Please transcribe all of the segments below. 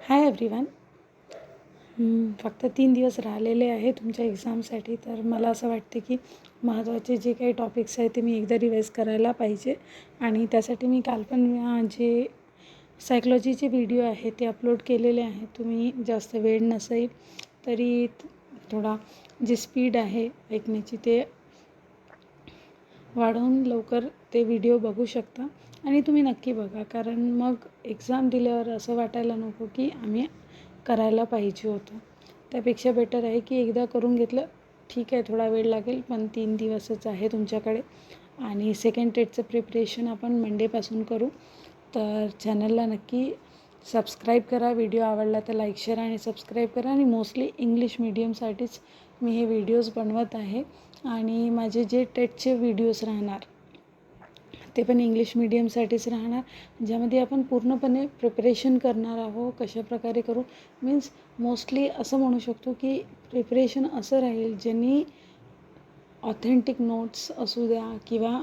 Hi everyone. फक्त 3 दिवस राहिलेले आहे तुमच्या एक्झामसाठी. तर मला असं वाटते की महत्त्वाचे जे काही टॉपिक्स आहेत ते मी एकदा रिवाईज करायला पाहिजे. आणि त्यासाठी मी काल पण जे सायकॉलॉजीचे व्हिडिओ आहेत ते अपलोड केलेले आहेत. तुम्ही जास्त वेळ नसेल तरी थोडा जी स्पीड आहे ऐकण्याची ते वाढवून लवकर ते व्हिडिओ बघू शकता. आणि तुम्ही नक्की बघा, कारण मग एक्झाम दिल्यावर असं वाटायला नको की आम्ही करायला पाहिजे होतं. त्यापेक्षा बेटर आहे की एकदा करून घेतलं. ठीक आहे, थोडा वेळ लागेल, पण 3 दिवसच आहे तुमच्याकडे. आणि सेकंड टेटचं प्रिपरेशन आपण मंडेपासून करू. तर चॅनलला नक्की सबस्क्राईब करा. व्हिडिओ आवडला तर लाईक, शेअर आणि सबस्क्राईब करा. आणि मोस्टली इंग्लिश मीडियमसाठीच मी हे व्हिडिओज बनवत आहे. आणि माझे जे टेटचे व्हिडिओज राहणार ते पण इंग्लिश मीडियमसाठीच राहणार, ज्यामध्ये आपण पूर्णपणे प्रिपरेशन करणार आहोत. कशाप्रकारे करू, मीन्स मोस्टली असं म्हणू शकतो की प्रिपरेशन असं राहील ज्यांनी ऑथेंटिक नोट्स असू द्या, किंवा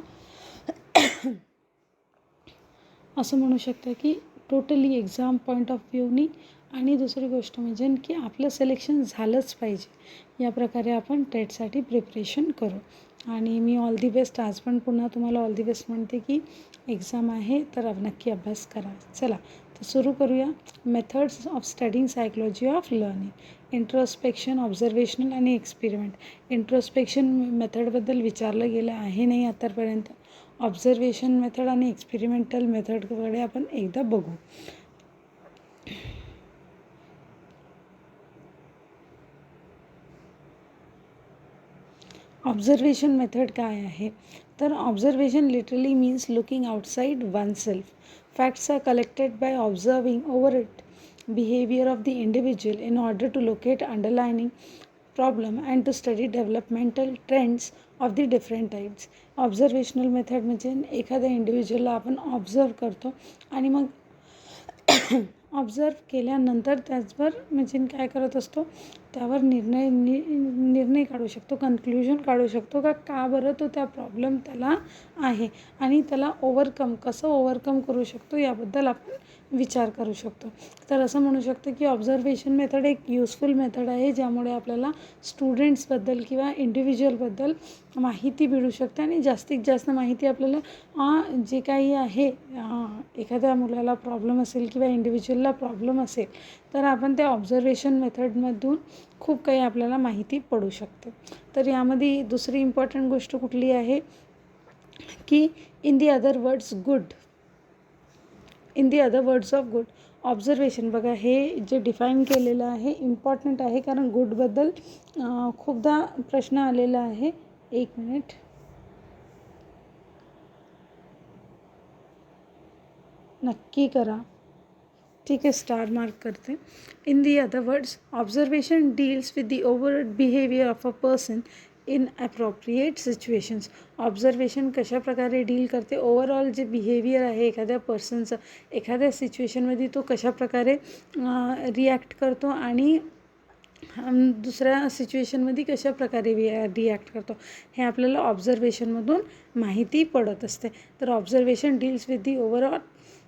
असं म्हणू शकता की टोटली एक्झाम पॉईंट ऑफ व्ह्यूनी. आणि दुसरी गोष्ट म्हणजे की आपलं सिलेक्शन झालंच पाहिजे, या प्रकारे आपण टेटसाठी प्रिपरेशन करू. आणि मी ऑल दी बेस्ट आज पण पुन्हा तुम्हाला ऑल दी बेस्ट म्हणते की एक्झाम आहे तर नक्की अभ्यास करा. चला तर सुरू करूया. Methods of studying psychology of learning. Introspection, observational आणि एक्सपेरिमेंट. इंट्रोस्पेक्शन मेथडबद्दल विचारलं गेलं आहे नाही आतापर्यंत. ऑब्झर्वेशन मेथड आणि एक्सपेरिमेंटल मेथडकडे आपण एकदा बघू. ऑब्झर्वेशन मेथड काय आहे, तर observation literally means looking outside oneself. Facts are collected by observing over it behavior of the individual in order to locate underlying problem and to study developmental trends of the different types. Observational method म्हणजे एखाद्या इंडिव्हिज्युअलला आपण observe करतो आणि मग observe केल्यानंतर त्याचवर म्हणजे काय करत असतो, त्यावर निर्णय काढू शकतो, कन्क्ल्युजन काढू शकतो का बरं तो त्या प्रॉब्लेम त्याला आहे, आणि त्याला कसं ओव्हरकम करू शकतो याबद्दल आपण विचार करू शकतो. तर असं म्हणू शकतो की ऑब्झर्वेशन मेथड एक युजफुल मेथड आहे, ज्यामुळे आपल्याला स्टुडंट्सबद्दल किंवा इंडिव्हिज्युअलबद्दल माहिती मिळू शकते. आणि जास्तीत जास्त माहिती आपल्याला जे काही आहे, एखाद्या मुलाला प्रॉब्लेम असेल किंवा इंडिव्हिज्युअलला प्रॉब्लेम असेल तर आपण त्या ऑब्झर्वेशन मेथडमधून खूप काही आपल्याला माहिती पडू शकते. तर यामध्ये दुसरी इम्पॉर्टंट गोष्ट कुठली आहे की in the other words of good. Observation बघा, हे जे डिफाईन केलेलं आहे इम्पॉर्टंट आहे, कारण गुडबद्दल खूपदा प्रश्न आलेला आहे. एक मिनिट. नक्की करा. ठीक आहे, स्टार मार्क करते. In the other words, observation deals with the over behaviour of a person in appropriate situations. Observation कशाप्रकारे डील करते, ओव्हरऑल जे बिहेवियर आहे एखाद्या पर्सनचं एखाद्या सिच्युएशनमध्ये तो कशाप्रकारे रिॲक्ट करतो आणि दुसऱ्या सिच्युएशनमध्ये कशाप्रकारे रिॲक्ट करतो, हे आपल्याला ऑब्झर्वेशनमधून माहिती पडत असते. तर observation deals with the overall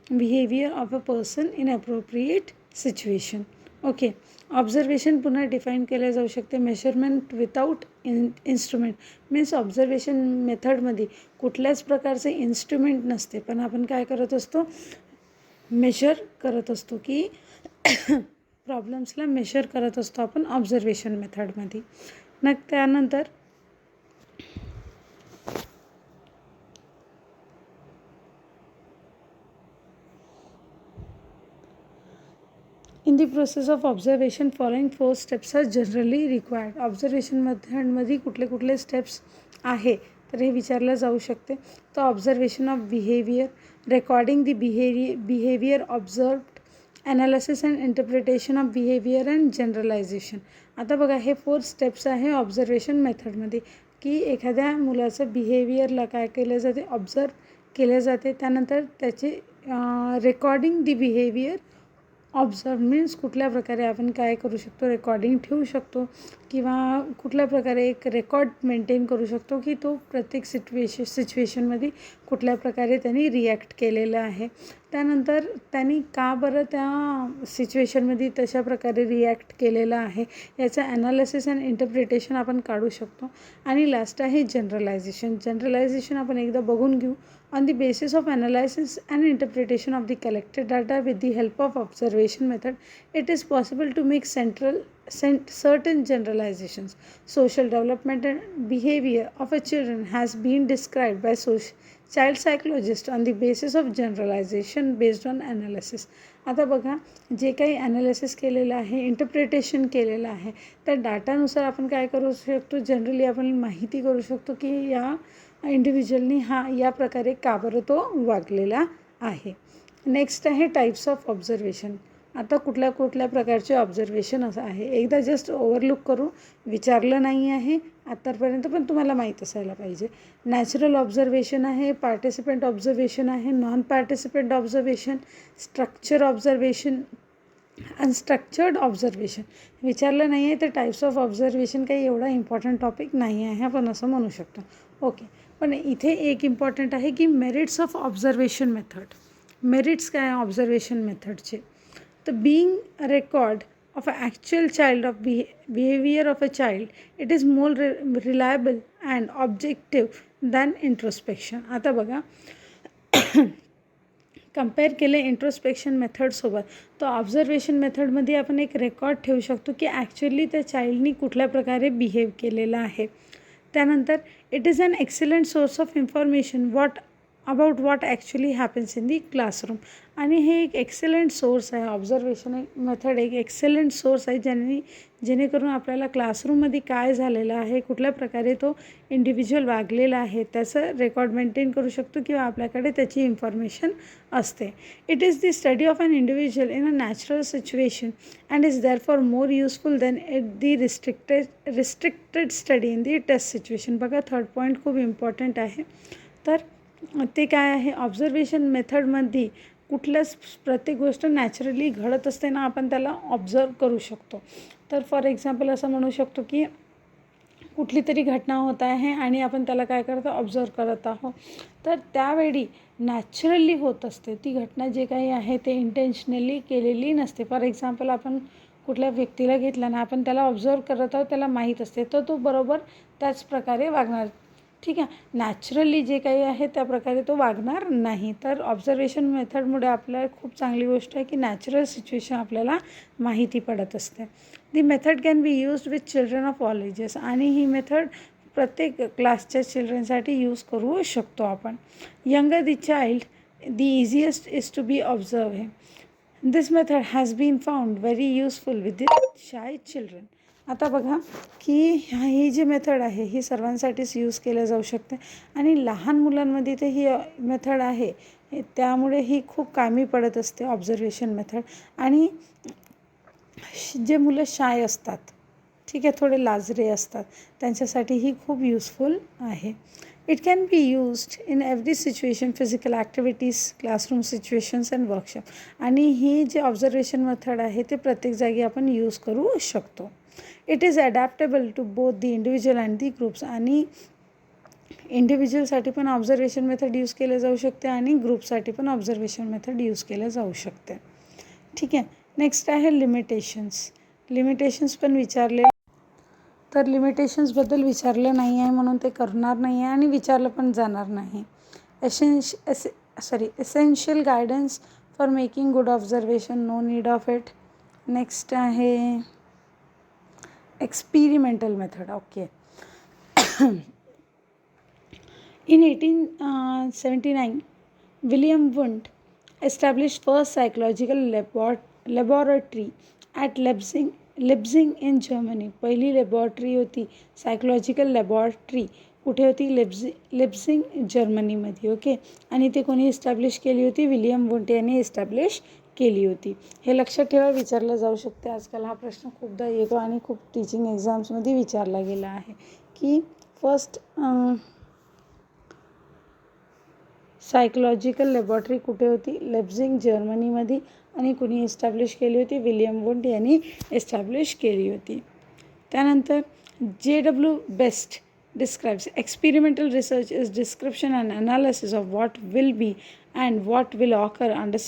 behaviour of a person in appropriate situation. Okay. Observation पुन्हा डिफाईन केलं जाऊ शकते. Measurement without instrument. Means observation मेथडमध्ये कुठल्याच प्रकारचे इन्स्ट्रुमेंट नसते, पण आपण काय करत असतो, मेजर करत असतो की प्रॉब्लेम्सला मेजर करत असतो आपण ऑब्झर्वेशन मेथडमध्ये. मग त्यानंतर in the process of observation following 4 steps are generally required. Observation मेथडमध्ये कुठले स्टेप्स आहे तर हे विचारलं जाऊ शकते. तर observation of behaviour, recording the behaviour observed, analysis and interpretation of behaviour and generalisation. आता बघा, हे 4 स्टेप्स आहे ऑब्झर्वेशन मेथडमध्ये, की एखाद्या मुलाचं बिहेवियरला काय केलं जाते, ऑब्झर्व केले जाते. त्यानंतर त्याचे recording the behaviour observe means कुठल्या प्रकारे आपण काय करू शकतो, रेकॉर्डिंग ठेवू शकतो. किंवा कुठल्या प्रकारे एक रेकॉर्ड मेंटेन करू शकतो की तो प्रत्येक सिच्युएशनमध्ये कुठल्या प्रकारे त्यांनी रिॲक्ट केलेलं आहे. त्यानंतर त्यांनी का बरं त्या सिच्युएशनमध्ये तशा प्रकारे रिॲक्ट केलेलं आहे याचं ॲनालिसिस अँड इंटरप्रिटेशन आपण काढू शकतो. आणि लास्ट आहे जनरलायझेशन आपण एकदा बघून घेऊ. On the basis of analysis and interpretation of the collected data with the help of observation method, it is possible to make certain generalizations. Social development and behavior of a children has been described by child psychologists on the basis of generalization based on analysis. आता बघा, जे काही analysis केलेलं आहे, interpretation केलेलं आहे, त्या डाटानुसार आपण काय करू शकतो, जनरली आपण माहिती करू शकतो की या इंडिव्हिज्युअलनी या प्रकारे का बरं तो वागलेला आहे. नेक्स्ट आहे टाईप्स ऑफ ऑब्झर्वेशन. आता कुठल्या कुठल्या प्रकारचे ऑब्झर्वेशन असं आहे, एकदा जस्ट ओव्हरलुक करू, विचारलं नाही आहे आत्तापर्यंत पण तुम्हाला माहीत असायला पाहिजे. नॅचरल ऑब्झर्वेशन आहे, पार्टिसिपंट ऑब्झर्वेशन आहे, non participant observation, structure observation, unstructured observation. विचारलं नाही आहे तर टाईप्स ऑफ ऑब्झर्वेशन काही एवढा इम्पॉर्टंट टॉपिक नाही आहे, आपण असं म्हणू शकतो. ओके, पण इथे एक इम्पॉर्टंट आहे की merits of observation method. Merits काय ऑब्झर्वेशन मेथडचे, तर being a record of an actual child of behavior of a child, it is more reliable and objective than introspection. आता बघा, कंपेअर केले इंट्रोस्पेक्शन मेथडसोबत, तर ऑब्झर्वेशन मेथडमध्ये आपण एक रेकॉर्ड ठेवू शकतो की ॲक्च्युअली त्या चाइल्डनी कुठल्या प्रकारे बिहेव केलेला आहे. त्यानंतर it is an excellent source of information about what actually happens in the classroom. आणि हे एक एक्सलंट सोर्स आहे, ऑब्झर्वेशन मेथड एक एक्सलंट सोर्स आहे जेणेकरून आपल्याला क्लासरूममध्ये काय झालेलं आहे, कुठल्या प्रकारे तो इंडिव्हिज्युअल वागलेला आहे त्याचं रेकॉर्ड मेंटेन करू शकतो किंवा आपल्याकडे त्याची इन्फॉर्मेशन असते. It is the study of an individual in a natural situation and is therefore more useful than the restricted study in the test situation. बघा, थर्ड पॉईंट खूप इम्पॉर्टंट आहे. तर ते काय आहे, ऑब्झर्वेशन मेथडमध्ये कुठल्याच प्रत्येक गोष्ट नॅचरली घडत असते ना, आपण त्याला ऑब्झर्व करू शकतो. तर फॉर एक्झाम्पल असं म्हणू शकतो की कुठली तरी घटना होत आहे आणि आपण त्याला काय करतो, ऑब्झर्व करत आहोत. तर त्यावेळी नॅचरली होत असते ती घटना, जे काही आहे ते इंटेन्शनली केलेली नसते. फॉर एक्झाम्पल आपण कुठल्या व्यक्तीला घेतला ना, आपण त्याला ऑब्झर्व करत आहोत, त्याला माहीत असते तर तो बरोबर त्याच प्रकारे वागणार. ठीक आहे, नॅचरली जे काही आहे त्या प्रकारे तो वागणार नाही. तर ऑब्झर्वेशन मेथडमुळे आपल्याला खूप चांगली गोष्ट आहे की नॅचरल सिच्युएशन आपल्याला माहिती पडत असते. The method can be used with children of all ages. आणि ही मेथड प्रत्येक क्लासच्या चिल्ड्रनसाठी यूज करू शकतो आपण. Younger the child the easiest is to be observe him. This method has been found very useful with the shy children. आता बघा की ही जी method आहे ही सर्वांसाठीच यूज केल्या जाऊ शकते आणि लहान मुलांमध्ये तर ही मेथड आहे, त्यामुळे ही खूप कामी पडत असते ऑब्झर्वेशन मेथड. आणि जे मुलं शाय असतात, ठीक आहे, थोडे लाजरे असतात, त्यांच्यासाठी ही खूप युजफुल आहे. It can be used in every situation, physical activities, classroom situations and workshop. आणि ही जे ऑब्झर्वेशन मेथड आहे ते प्रत्येक जागी आपण यूज करू शकतो. It is adaptable to both the individual and the groups. आणि इंडिव्हिज्युअलसाठी पण ऑब्झर्वेशन मेथड यूज केले जाऊ शकते आणि ग्रुपसाठी पण ऑब्झर्वेशन मेथड यूज केलं जाऊ शकते. ठीक आहे, नेक्स्ट आहे लिमिटेशन्स पण विचारले, तर लिमिटेशन्सबद्दल विचारलं नाही आहे म्हणून ते करणार नाही आहे आणि विचारलं पण जाणार नाही. Essential guidance for making good observation, no need of it. Next आहे experimental method. Okay, in 1879 William Wundt established first psychological laboratory at Leipzig in Germany. पहिली लॅबॉरेटरी होती सायकोलॉजिकल लॅबॉरेटरी कुठे होती, लेप्झिग जर्मनीमध्ये. ओके, आणि ते कोणी इस्टॅब्लिश केली होती, विलियम वुंट यांनी इस्टॅब्लिश केली होती. हे लक्षात ठेवा, विचारलं जाऊ शकते. आजकाल हा प्रश्न खूपदा येतो आणि खूप टीचिंग एक्झाम्समध्ये विचारला गेला आहे की फर्स्ट सायकोलॉजिकल लॅबॉरेटरी कुठे होती, लेप्झिग जर्मनीमध्ये, आणि कुणी इस्टॅब्लिश केली होती, विलियम वुंट यांनी इस्टॅब्लिश केली होती. त्यानंतर J.W. Best describes experimental research is description and analysis of what will be and what will occur under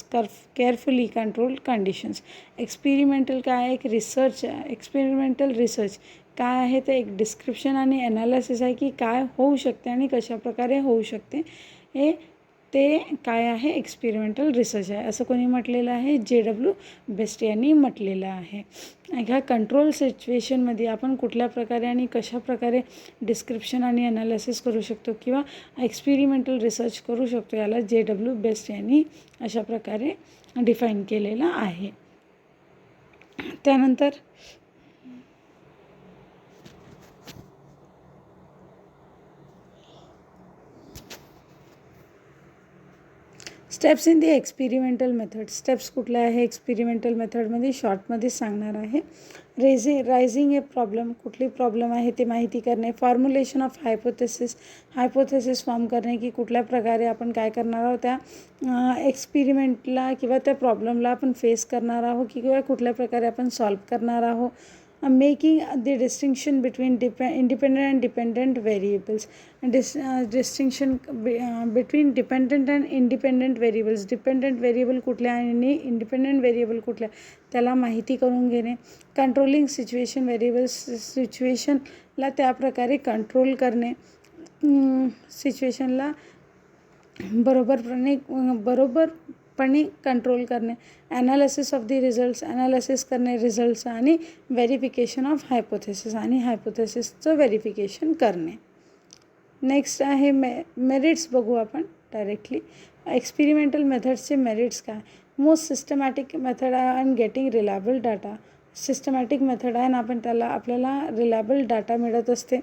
carefully controlled conditions. Experimental काय आहे, एक रिसर्च आहे. एक्सपेरिमेंटल रिसर्च काय आहे, ते एक डिस्क्रिप्शन आणि ॲनालिसिस आहे की काय होऊ शकते आणि कशाप्रकारे होऊ शकते. हे ते काय आहे, एक्सपेरिमेंटल रिसर्च आहे असं कोणी म्हटलेलं आहे, J.W. बेस्ट यांनी म्हटलेलं आहे. ह्या कंट्रोल सिच्युएशनमध्ये आपण कुठल्या प्रकारे आणि कशा प्रकारे डिस्क्रिप्शन आणि ॲनालिसिस करू शकतो किंवा एक्सपेरिमेंटल रिसर्च करू शकतो, याला J.W. बेस्ट यांनी अशा प्रकारे डिफाईन केलेलं आहे. त्यानंतर steps in the experimental method. Steps कुठल्या आहे एक्सपेरिमेंटल मेथडमध्ये, शॉर्टमध्ये सांगणार आहे. रायझिंग ए प्रॉब्लेम, कुठली प्रॉब्लेम आहे ते माहिती करणे. फॉर्म्युलेशन ऑफ हायपोथेसिस फॉर्म करणे की कुठल्या प्रकारे आपण काय करणार आहोत, त्या एक्सपेरिमेंटला किंवा त्या प्रॉब्लेमला आपण फेस करणार आहोत किंवा कुठल्या प्रकारे आपण सॉल्व करणार आहोत. Making the distinction between independent and dependent variables. Distinction between dependent and independent variables. Dependent variable कुठल्या आणि इंडिपेंडंट व्हेरिएबल कुठल्या त्याला माहिती करून घेणे. कंट्रोलिंग सिच्युएशन व्हेरिएबल्स, सिच्युएशनला त्याप्रकारे कंट्रोल करणे. सिच्युएशनला बरोबरपणे कंट्रोल करणे. Analysis of the results, analysis करणे रिझल्ट्स आणि व्हेरिफिकेशन ऑफ हायपोथेसिस आणि हायपोथेसिसचं व्हेरिफिकेशन करणे. नेक्स्ट आहे मेरिट्स. बघू आपण डायरेक्टली. एक्सपेरिमेंटल मेथड्सचे मेरिट्स काय. मोस्ट सिस्टमॅटिक मेथड आहे and getting reliable data. Systematic method आहे आणि आपल्याला रिलायबल डाटा मिळत असते.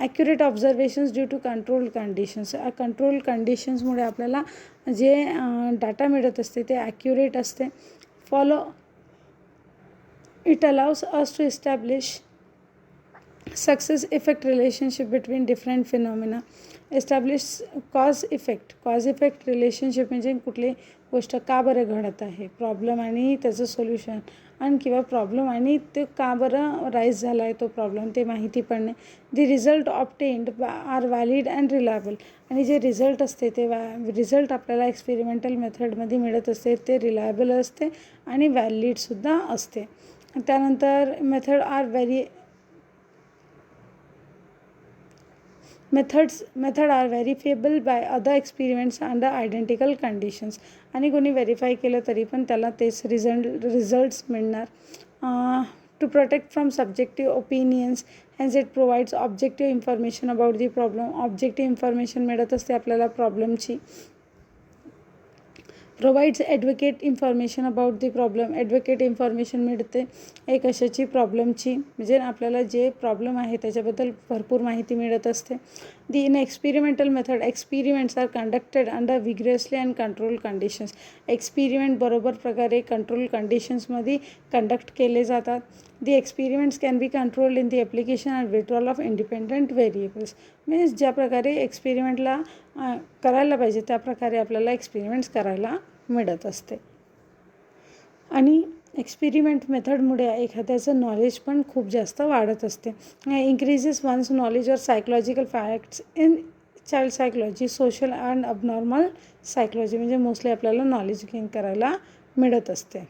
Accurate observations due to control conditions. Control कंडिशन्समुळे आपल्याला जे डाटा मिळत असते ते ॲक्युरेट असते. It allows us to establish success effect relationship between different phenomena. Establish cause effect relationship म्हणजे कुठली गोष्ट का बरं घडत आहे, प्रॉब्लेम आणि त्याचं सोल्युशन आणि किंवा प्रॉब्लेम आणि ते का बरं राईज झाला आहे तो प्रॉब्लेम ते माहिती पडणे. The result obtained are valid and reliable. आणि जे रिझल्ट असते ते रिझल्ट आपल्याला एक्सपेरिमेंटल मेथडमध्ये मिळत असते ते रिलायबल असते आणि व्हॅलिडसुद्धा असते. त्यानंतर method are verifiable by other experiments under identical conditions. आणि कोणी व्हेरीफाय केलं तरी पण त्याला तेच रिझल्ट्स मिळणार. To protect from subjective opinions hence it provides objective information about the problem. Objective information मिळत असते आपल्याला प्रॉब्लेमची. Provides advocate information about the problem. Advocate information मिळते एक अशाची प्रॉब्लेमची, म्हणजे आपल्याला जे प्रॉब्लेम आहे त्याच्याबद्दल भरपूर माहिती मिळत असते. In experimental method experiments are conducted under rigorously and control conditions. Experiment बरोबर प्रकारे कंट्रोल कंडिशन्समध्ये कंडक्ट केले जातात. The experiments can be controlled in the application and withdrawal of independent variables. Means ज्या प्रकारे एक्सपेरिमेंटला करायला पाहिजे त्या प्रकारे आपल्याला एक्सपेरिमेंट्स करायला मिळत असते. आणि एक्सपेरिमेंट मेथडमुळे एखाद्याचं नॉलेज पण खूप जास्त वाढत असते. Increases one's knowledge or psychological facts in child psychology, social and abnormal psychology. म्हणजे मोस्टली आपल्याला नॉलेज गेन करायला मिळत असते.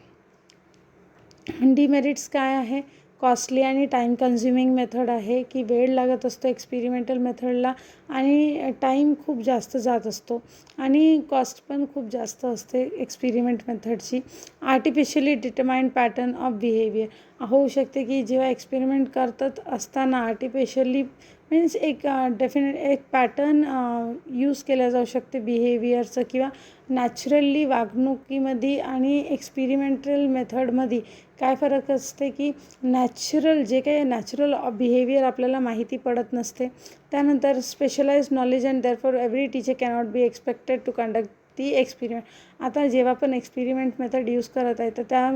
डिमेरिट्स काय आहे, कॉस्टली आणि टाईम कन्झ्युमिंग मेथड आहे की वेळ लागत असतो एक्सपेरिमेंटल मेथडला आणि टाईम खूप जास्त जात असतो आणि कॉस्ट पण खूप जास्त असते एक्सपेरिमेंट मेथडची. Artificially determined pattern of behaviour. होऊ शकते की जेव्हा एक्सपेरिमेंट करत असताना आर्टिफिशियली मीन्स एक एक पॅटर्न यूज केला जाऊ शकते बिहेवियरचं किंवा नॅचरली वागणुकीमध्ये आणि एक्सपेरिमेंटल मेथडमध्ये काय फरक असते की नॅचरल जे काही नॅचरल बिहेवियर आपल्याला माहिती पडत नसते. त्यानंतर specialised knowledge and therefore every teacher cannot be expected to conduct the experiment. आता जेव्हा पण एक्सपेरिमेंट मेथड यूज करत आहे तर त्या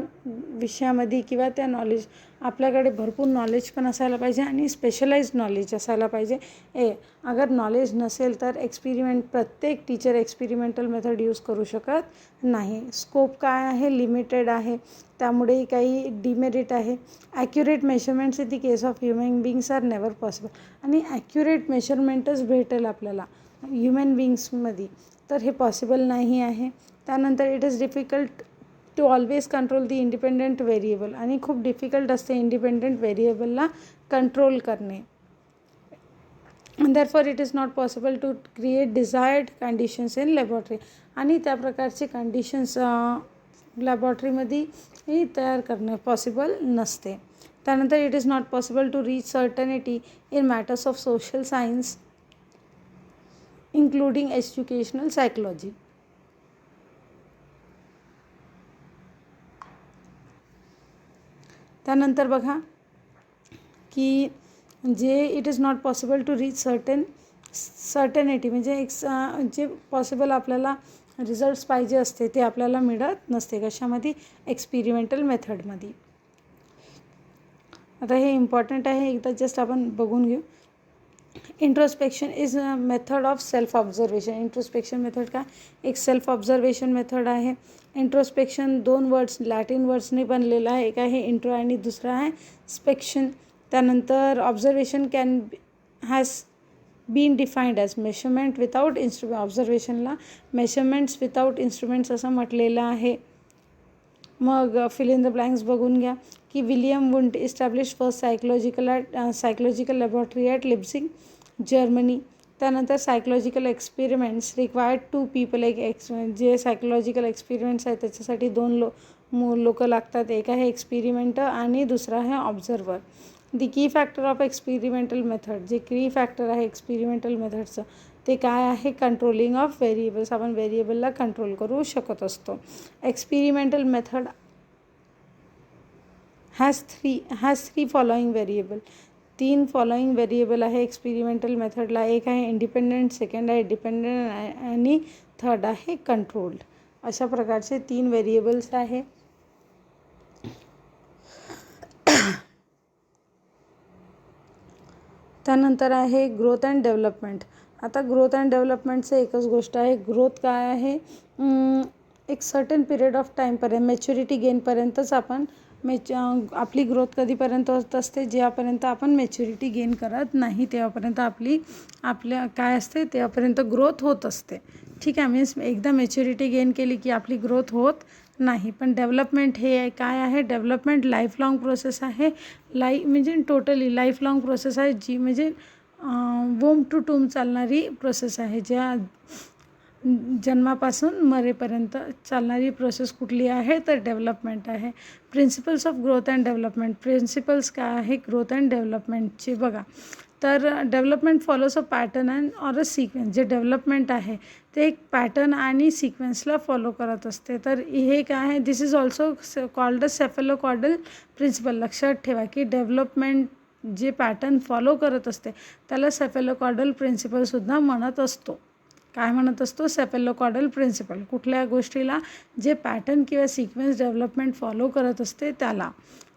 विषयामध्ये किंवा त्या नॉलेज आपल्याकडे भरपूर नॉलेज पण असायला पाहिजे आणि स्पेशलाइज नॉलेज असायला पाहिजे. अगर नॉलेज नसेल तर प्रत्येक टीचर एक्सपेरिमेंटल मेथड यूज करू शकत नाही. स्कोप काय आहे, लिमिटेड आहे, त्यामुळे काही डिमेरिट आहे. Accurate measurements in the case of human beings are never possible. आणि ॲक्युरेट मेजरमेंटच भेटेल आपल्याला ह्युमन बीइंग्समध्ये, तर हे पॉसिबल नाही आहे. त्यानंतर it is difficult to always control the independent variable. आणि खूप डिफिकल्ट असते इंडिपेंडंट व्हेरिएबलला कंट्रोल करणे. therefore it is not possible to create desired conditions in laboratory. आणि त्या प्रकारचे कंडिशन्स लॅबॉरेटरीमध्ये तयार करणे पॉसिबल नसते. त्यानंतर it is not possible to reach certainty in matters of social science including educational psychology. त्यानंतर बघा की जे it is not possible to reach certainty म्हणजे जे पॉसिबल आपल्याला रिझल्ट्स पाहिजे असते ते आपल्याला मिळत नसते. कशामध्ये? एक्सपेरिमेंटल मेथडमध्ये. आता हे इम्पॉर्टंट आहे, एकदा जस्ट आपण बघून घेऊ. Introspection is a method of self observation. Introspection method काय? एक सेल्फ ऑब्झर्वेशन मेथड आहे. इंट्रोस्पेक्शन 2 वर्ड्स लॅटिन वर्ड्सने बनलेला आहे. एक आहे इंट्रो आणि दुसरा आहे स्पेक्शन. त्यानंतर observation has been defined as measurement without instrument. ऑब्झर्वेशनला मेजरमेंट्स विदाउट इन्स्ट्रुमेंट्स असं म्हटलेलं आहे. मग फिल इन द ब्लँक्स बघून घ्या की William Wundt establish first psychological laboratory at Leipzig, Germany. त्यानंतर सायकोलॉजिकल एक्सपेरिमेंट्स रिक्वायर्ड 2 पीपल. जे सायकोलॉजिकल एक्सपेरिमेंट्स आहेत त्याच्यासाठी 2 लोक लागतात. एक आहे एक्सपेरिमेंटर आणि दुसरा आहे ऑब्झर्वर. दी की फॅक्टर ऑफ एक्सपेरिमेंटल मेथड. जे की फॅक्टर आहे एक्सपेरिमेंटल मेथडचं ते काय आहे? Controlling of variables. आपण व्हेरिएबलला कंट्रोल करू शकत असतो. Experimental method has three following variable. 3 following variable आहे एक्सपेरिमेंटल मेथडला. एक आहे इंडिपेंडंट, सेकंड आहे डिपेंडंट आणि थर्ड आहे कंट्रोल्ड. अशा प्रकारचे 3 व्हेरिएबल्स आहे. त्यानंतर आहे ग्रोथ अँड डेव्हलपमेंट. आता ग्रोथ अँड डेव्हलपमेंटचं एकच गोष्ट आहे. ग्रोथ काय आहे? एक सर्टन पिरियड ऑफ टाईमपर्यंत मॅच्युरिटी गेनपर्यंतच आपण आपली ग्रोथ कधीपर्यंत होत असते? जेव्हापर्यंत आपण मॅच्युरिटी गेन करत नाही तेव्हापर्यंत आपल्या काय असते तेव्हापर्यंत ग्रोथ होत असते. ठीक आहे. मीन्स एकदा मॅच्युरिटी गेन केली की आपली ग्रोथ होत नाही. पण डेव्हलपमेंट हे काय आहे? डेव्हलपमेंट लाईफ लाँग प्रोसेस आहे. म्हणजे टोटली लाईफ लाँग प्रोसेस आहे, जी म्हणजे वोम टू टूम चालणारी प्रोसेस आहे. ज्या जन्मापासून मरेपर्यंत चालणारी प्रोसेस कुठली आहे? तर डेव्हलपमेंट आहे. Principles of growth and development. Principles काय आहे ग्रोथ अँड डेव्हलपमेंटचे? बघा, तर development follows a pattern and or a sequence. जे डेव्हलपमेंट आहे ते एक पॅटर्न आणि सिक्वेन्सला फॉलो करत असते. तर हे काय आहे? This is also called a cephalocaudal principle. लक्षात ठेवा की डेव्हलपमेंट जे पॅटर्न फॉलो करत असते त्याला सेफेलोकॉर्डल प्रिन्सिपलसुद्धा म्हणत असतो. काय म्हणत असतो? सेफेलोकॉर्डल प्रिन्सिपल. कुठल्या गोष्टीला? जे पॅटर्न किंवा सिक्वेन्स डेव्हलपमेंट फॉलो करत असते त्याला.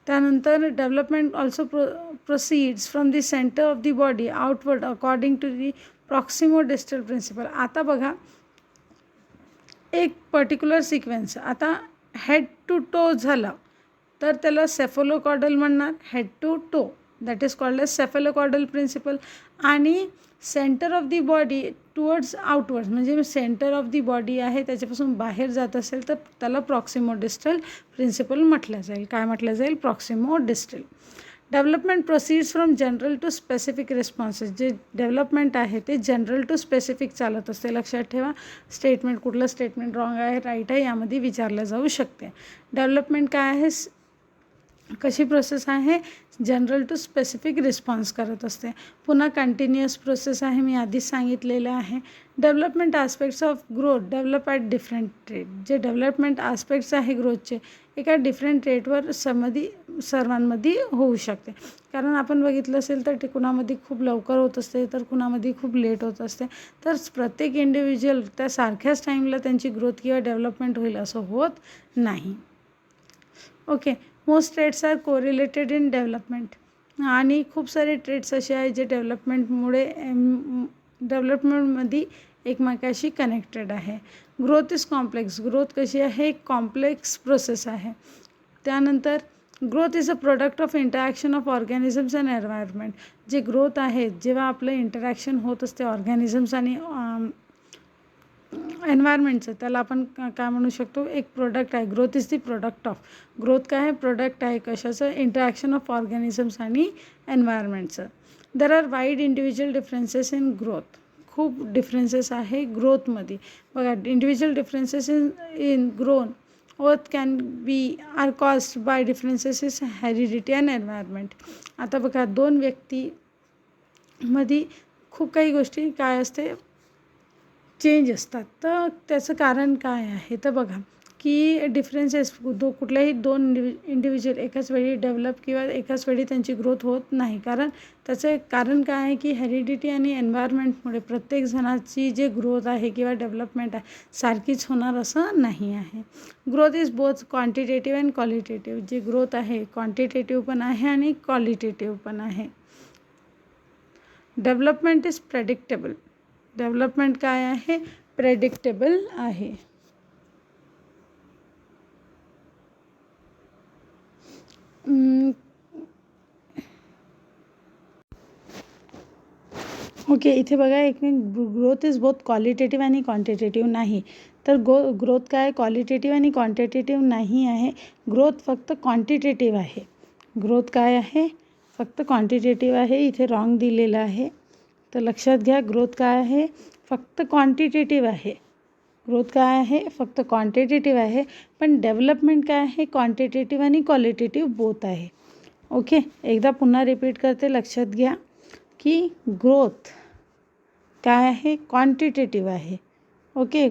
त्यानंतर development also proceeds from the centre of the body outward according to the proximodistal principle. आता बघा, एक पर्टिक्युलर सिक्वेन्स आता हेड टू टो झाला तर त्याला सेफेलोकॉर्डल म्हणणार. Head to toe that is called as cephalocaudal principle. आणि centre of the body towards outwards म्हणजे सेंटर ऑफ दी बॉडी आहे त्याच्यापासून बाहेर जात असेल तर त्याला प्रॉक्सिमो डिस्टल प्रिन्सिपल म्हटलं जाईल. काय म्हटलं जाईल? Proximodistal. Development proceeds from general to specific responses. जे डेव्हलपमेंट आहे ते जनरल टू स्पेसिफिक चालत असते. लक्षात ठेवा. स्टेटमेंट कुठलं स्टेटमेंट रॉंग आहे राईट आहे यामध्ये विचारलं जाऊ शकते. डेव्हलपमेंट काय आहे? कशी प्रोसेस आहे? जनरल टू स्पेसिफिक रिस्पॉन्स करत असते. पुन्हा कंटिन्युअस प्रोसेस आहे, मी आधीच सांगितलेलं आहे. Development aspects of growth develop at different rate. जे डेव्हलपमेंट आस्पेक्ट्स आहे ग्रोथचे एका डिफरंट रेटवर सर्वांमध्ये होऊ शकते. कारण आपण बघितलं असेल तर ते कुणामध्ये खूप लवकर होत असते, तर कुणामध्ये खूप लेट होत असते. तर प्रत्येक इंडिव्हिज्युअल त्या सारख्याच टाईमला त्यांची ग्रोथ किंवा डेव्हलपमेंट होईल असं होत नाही. Okay, most traits are correlated in development. आणि खूप सारे ट्रेड्स असे आहेत जे डेव्हलपमेंटमध्ये एकमेकाशी कनेक्टेड आहे. Growth is complex. ग्रोथ कशी आहे? कॉम्प्लेक्स प्रोसेस आहे. त्यानंतर growth is a product of interaction of organisms and environment. जे ग्रोथ आहे, जेव्हा आपलं इंटरॅक्शन होत असते ऑर्गॅनिझम्स आणि एन्व्हायरमेंटचं, त्याला आपण काय म्हणू शकतो? एक प्रोडक्ट आहे. Growth is the product of. Growth काय आहे? प्रोडक्ट आहे कशाचं? इंटरॅक्शन ऑफ ऑर्गॅनिझम्स आणि एन्व्हायरमेंटचं. There are wide individual differences in growth. खूप डिफरन्सेस आहे ग्रोथमध्ये. बघा, individual differences in growth can be are caused by differences in heredity and environment. आता बघा, दोन व्यक्तीमध्ये खूप काही गोष्टी काय असते? चेंज असतात. तर त्याचं कारण काय आहे? तर बघा की डिफरन्सेस कुठल्याही दोन इंडिव्हिज्युअल एकाच वेळी डेव्हलप किंवा एकाच वेळी त्यांची ग्रोथ होत नाही. कारण त्याचं एक कारण काय आहे की हेरिडिटी आणि एन्व्हायरमेंटमुळे प्रत्येक जणाची जे ग्रोथ आहे किंवा डेव्हलपमेंट आहे सारखीच होणार असं नाही आहे. Growth is both quantitative and qualitative. जे ग्रोथ आहे क्वांटिटेटिव्ह पण आहे आणि क्वालिटेटिव्ह पण आहे. Development is predictable. डेव्हलपमेंट काय आहे? प्रेडिक्टेबल आहे. ओके, इथे बघा एक ग्रोथ इज बोथ क्वालिटेटिव्ह आणि क्वांटिटेटिव्ह नाही. तर ग्रोथ काय? क्वालिटेटिव्ह आणि क्वांटिटेटिव्ह नाही आहे. ग्रोथ फक्त क्वांटिटेटिव्ह आहे. ग्रोथ काय आहे? फक्त क्वांटिटेटिव्ह आहे. इथे रॉंग दिलेलं आहे. तर लक्षात घ्या, ग्रोथ काय आहे? फक्त क्वांटिटेटिव्ह आहे. ग्रोथ काय आहे? फक्त क्वांटिटेटिव्ह आहे. पण डेव्हलपमेंट काय आहे? क्वांटिटेटिव्ह आणि क्वालिटेटिव्ह बोथ आहे. ओके, एकदा पुन्हा रिपीट करते, लक्षात घ्या की ग्रोथ काय आहे? क्वांटिटेटिव्ह आहे. ओके,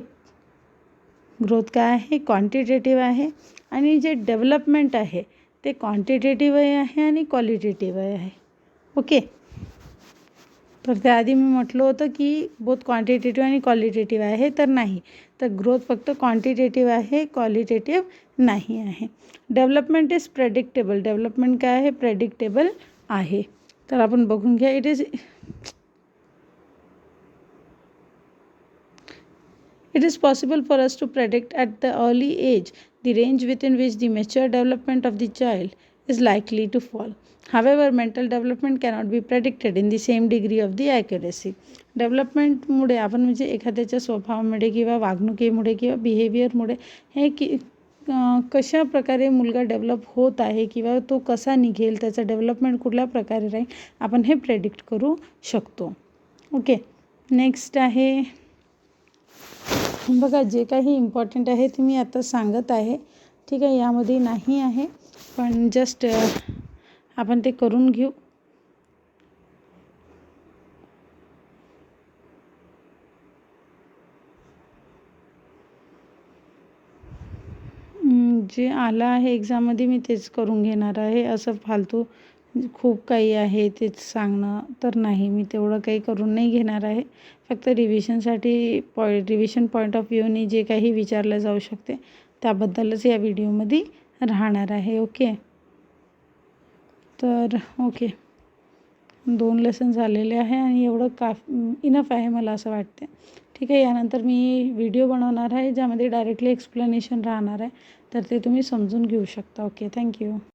ग्रोथ काय आहे? क्वांटिटेटिव्ह आहे. आणि जे डेव्हलपमेंट आहे ते क्वांटिटेटिव्ह आहे आणि क्वालिटेटिव्ह आहे. ओके, तर त्याआधी मी म्हटलं होतं की बोथ क्वांटिटेटिव्ह आणि क्वालिटेटिव्ह आहे, तर नाही. तर ग्रोथ फक्त क्वांटिटेटिव्ह आहे, क्वालिटेटिव्ह नाही आहे. Development is predictable. डेव्हलपमेंट काय आहे? प्रेडिक्टेबल आहे. तर आपण बघून घ्या. It is possible for us to predict at the early age the range within which the mature development of the child is likely to fall. However, mental development cannot be predicted in the same degree of the accuracy. डेव्हलपमेंटमुळे आपण म्हणजे एखाद्याच्या स्वभावामुळे किंवा वागणुकीमुळे किंवा बिहेवियरमुळे हे कशा प्रकारे मुलगा डेव्हलप होत आहे किंवा तो कसा निघेल, त्याचं डेव्हलपमेंट कुठल्या प्रकारे राहील, आपण हे प्रेडिक्ट करू शकतो. ओके, नेक्स्ट आहे बघा, जे काही इम्पॉर्टंट आहे ते मी आता सांगत आहे. ठीक आहे, यामध्ये नाही आहे, पण जस्ट आपण ते करून घेऊ. जे आलं आहे एक्झाममध्ये मी तेच करून घेणार आहे. असं फालतू खूप काही आहे तेच सांगणं तर नाही, मी तेवढं काही करून नाही घेणार आहे. फक्त रिव्हिजनसाठी रिव्हिजन पॉईंट ऑफ व्ह्यूने जे काही विचारलं जाऊ शकते त्याबद्दलच या व्हिडिओमध्ये राहणार आहे. ओके, तर ओके, 2 लेसन झालेले आहे आणि एवढं इनफ आहे मला असं वाटते. ठीक आहे, यानंतर मी व्हिडिओ बनवणार आहे ज्यामध्ये डायरेक्टली एक्सप्लेनेशन राहणार आहे, तर ते तुम्ही समजून घेऊ शकता. Okay, thank you.